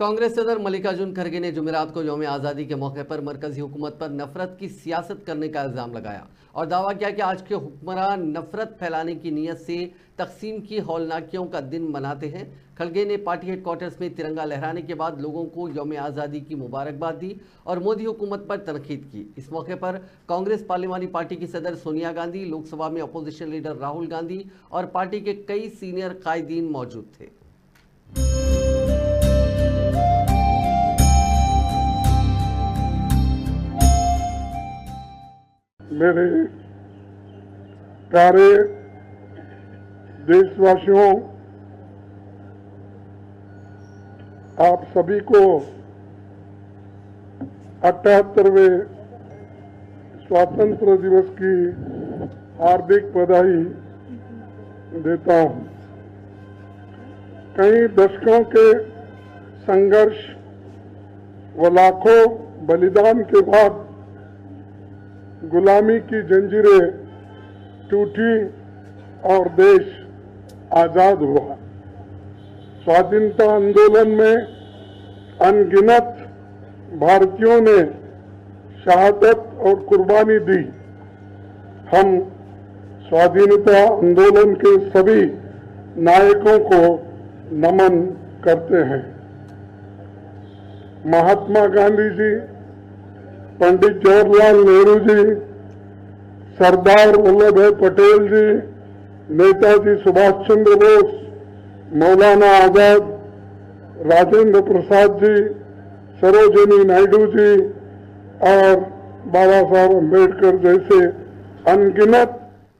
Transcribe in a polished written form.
कांग्रेस सदर मल्लिकार्जुन खड़गे ने जुमेरात को यौम आज़ादी के मौके पर मरकजी हुकूमत पर नफरत की सियासत करने का इल्ज़ाम लगाया और दावा किया कि आज के हुक्मरान नफरत फैलाने की नीयत से तकसीम की हौलनाकियों का दिन मनाते हैं। खड़गे ने पार्टी हेडक्वार्टर्स में तिरंगा लहराने के बाद लोगों को यौम आज़ादी की मुबारकबाद दी और मोदी हुकूमत पर तनकीद की। इस मौके पर कांग्रेस पार्लिमानी पार्टी की सदर सोनिया गांधी, लोकसभा में अपोजिशन लीडर राहुल गांधी और पार्टी के कई सीनियर कायदीन मौजूद थे। मेरे प्यारे देशवासियों, आप सभी को 78वें स्वतंत्र दिवस की हार्दिक बधाई देता हूं। कई दशकों के संघर्ष व लाखों बलिदान के बाद गुलामी की जंजीरें टूटी और देश आजाद हुआ। स्वाधीनता आंदोलन में अनगिनत भारतीयों ने शहादत और कुर्बानी दी। हम स्वाधीनता आंदोलन के सभी नायकों को नमन करते हैं। महात्मा गांधी जी, पंडित जवाहरलाल नेहरू जी, सरदार वल्लभ भाई पटेल जी, नेताजी सुभाष चंद्र बोस, मौलाना आजाद, राजेंद्र प्रसाद जी, सरोजिनी नायडू जी और बाबा साहब अम्बेडकर जैसे अनगिनत